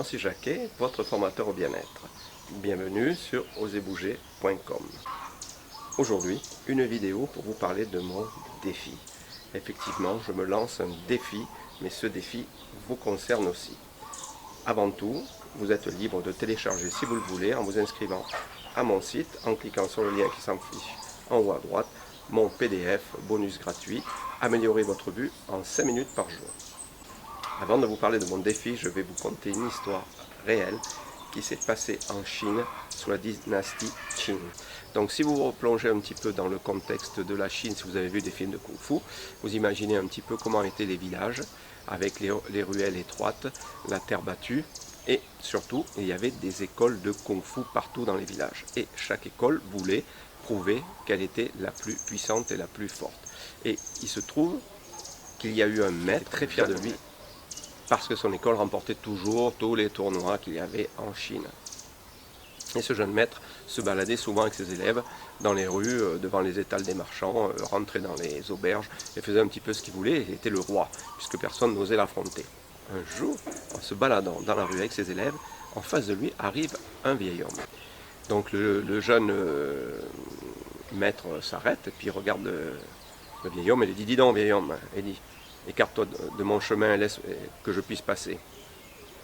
Francis Jacquet, votre formateur au bien-être. Bienvenue sur oserbouger.com. Aujourd'hui, une vidéo pour vous parler de mon défi. Effectivement, je me lance un défi, mais ce défi vous concerne aussi. Avant tout, vous êtes libre de télécharger si vous le voulez en vous inscrivant à mon site, en cliquant sur le lien qui s'affiche en haut à droite, mon PDF bonus gratuit, améliorer votre vue en 5 minutes par jour. Avant de vous parler de mon défi, je vais vous conter une histoire réelle qui s'est passée en Chine sous la dynastie Qing. Donc si vous vous replongez un petit peu dans le contexte de la Chine, si vous avez vu des films de Kung Fu, vous imaginez un petit peu comment étaient les villages, avec les ruelles étroites, la terre battue, et surtout, il y avait des écoles de Kung Fu partout dans les villages. Et chaque école voulait prouver qu'elle était la plus puissante et la plus forte. Et il se trouve qu'il y a eu un maître très fier de lui, parce que son école remportait toujours tous les tournois qu'il y avait en Chine. Et ce jeune maître se baladait souvent avec ses élèves dans les rues, devant les étals des marchands, rentrait dans les auberges et faisait un petit peu ce qu'il voulait. Il était le roi, puisque personne n'osait l'affronter. Un jour, en se baladant dans la rue avec ses élèves, en face de lui arrive un vieil homme. Donc le jeune maître s'arrête et puis regarde le vieil homme et lui dit « Dis donc, vieil homme », il dit « Écarte-toi de mon chemin et laisse que je puisse passer ».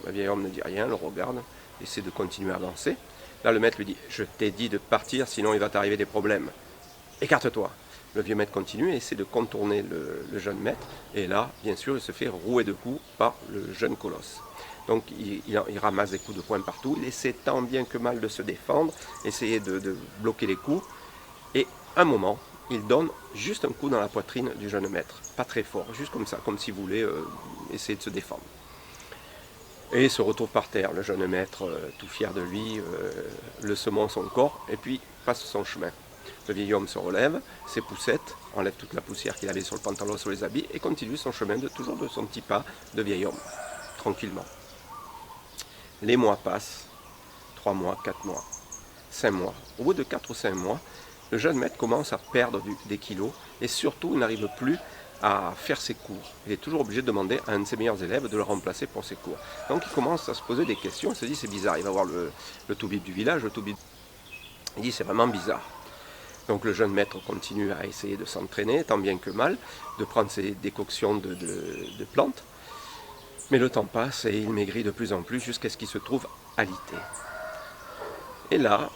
Le vieil homme ne dit rien, le regarde, essaie de continuer à avancer. Là, le maître lui dit « Je t'ai dit de partir, sinon il va t'arriver des problèmes. Écarte-toi ». Le vieux maître continue et essaie de contourner le jeune maître. Et là, bien sûr, il se fait rouer de coups par le jeune colosse. Donc, il ramasse des coups de poing partout. Il essaie tant bien que mal de se défendre, essayer de bloquer les coups. Et à un moment, il donne juste un coup dans la poitrine du jeune maître. Pas très fort, juste comme ça, comme s'il voulait essayer de se défendre. Et il se retrouve par terre. Le jeune maître, tout fier de lui, le semonce son corps et puis passe son chemin. Le vieil homme se relève, s'époussette, enlève toute la poussière qu'il avait sur le pantalon, sur les habits et continue son chemin, toujours de son petit pas de vieil homme, tranquillement. Les mois passent, 3 mois, 4 mois, 5 mois. Au bout de 4 ou 5 mois, le jeune maître commence à perdre des kilos et surtout il n'arrive plus à faire ses cours. Il est toujours obligé de demander à un de ses meilleurs élèves de le remplacer pour ses cours. Donc il commence à se poser des questions, il se dit c'est bizarre, il va voir le toubib du village, il dit c'est vraiment bizarre. Donc le jeune maître continue à essayer de s'entraîner, tant bien que mal, de prendre ses décoctions de plantes. Mais le temps passe et il maigrit de plus en plus jusqu'à ce qu'il se trouve alité. Et là,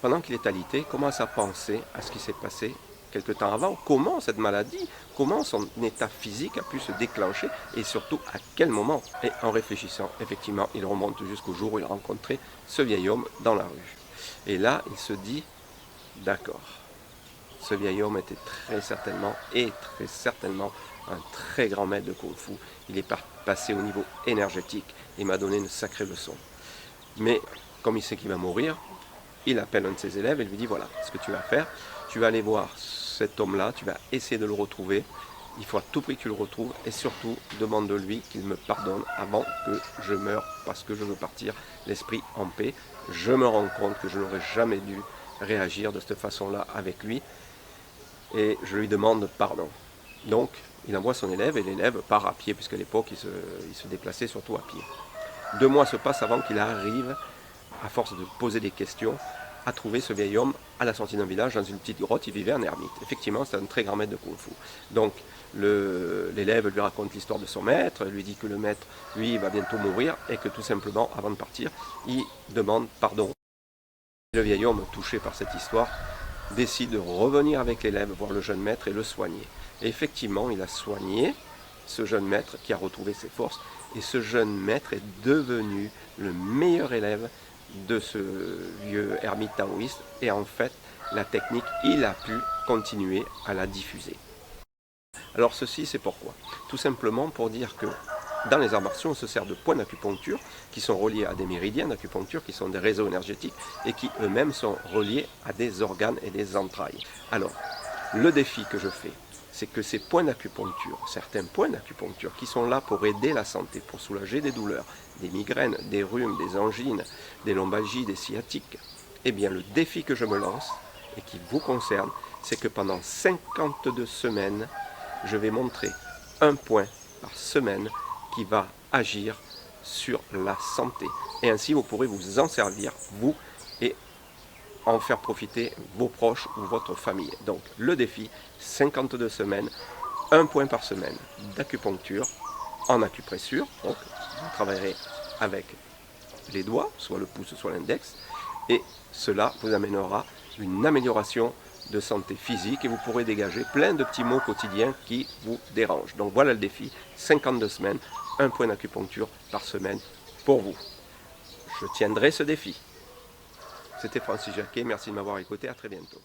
pendant qu'il est alité, il commence à penser à ce qui s'est passé quelque temps avant, comment cette maladie, comment son état physique a pu se déclencher et surtout à quel moment. Et en réfléchissant, effectivement, il remonte jusqu'au jour où il a rencontré ce vieil homme dans la rue. Et là, il se dit, d'accord, ce vieil homme était très certainement un très grand maître de Kung Fu. Il est passé au niveau énergétique et m'a donné une sacrée leçon. Mais comme il sait qu'il va mourir, il appelle un de ses élèves et lui dit, voilà, ce que tu vas faire, tu vas aller voir cet homme-là, tu vas essayer de le retrouver, il faut à tout prix que tu le retrouves, et surtout, demande de lui qu'il me pardonne avant que je meure, parce que je veux partir l'esprit en paix. Je me rends compte que je n'aurais jamais dû réagir de cette façon-là avec lui, et je lui demande pardon. Donc, il envoie son élève, et l'élève part à pied, puisqu'à l'époque, il se déplaçait surtout à pied. 2 mois se passent avant qu'il arrive, à force de poser des questions, à trouver ce vieil homme à la sortie d'un village, dans une petite grotte. Il vivait en ermite. Effectivement, c'est un très grand maître de Kung Fu. Donc, l'élève lui raconte l'histoire de son maître, lui dit que le maître, lui, va bientôt mourir, et que tout simplement, avant de partir, il demande pardon. Le vieil homme, touché par cette histoire, décide de revenir avec l'élève, voir le jeune maître et le soigner. Et effectivement, il a soigné ce jeune maître qui a retrouvé ses forces, et ce jeune maître est devenu le meilleur élève de ce vieux ermite taoïste, et en fait, la technique, il a pu continuer à la diffuser. Alors ceci, c'est pourquoi? Tout simplement pour dire que dans les arts martiaux, on se sert de points d'acupuncture qui sont reliés à des méridiens d'acupuncture, qui sont des réseaux énergétiques et qui eux-mêmes sont reliés à des organes et des entrailles. Alors, le défi que je fais, c'est que ces points d'acupuncture, certains points d'acupuncture qui sont là pour aider la santé, pour soulager des douleurs, des migraines, des rhumes, des angines, des lombalgies, des sciatiques, eh bien le défi que je me lance et qui vous concerne, c'est que pendant 52 semaines, je vais montrer un point par semaine qui va agir sur la santé. Et ainsi, vous pourrez vous en servir, vous, et en faire profiter vos proches ou votre famille. Donc, le défi, 52 semaines, 1 point par semaine d'acupuncture en acupressure. Donc, vous travaillerez avec les doigts, soit le pouce, soit l'index, et cela vous amènera une amélioration de santé physique et vous pourrez dégager plein de petits maux quotidiens qui vous dérangent. Donc voilà le défi, 52 semaines, 1 point d'acupuncture par semaine pour vous. Je tiendrai ce défi. C'était Francis Jacquet, merci de m'avoir écouté, à très bientôt.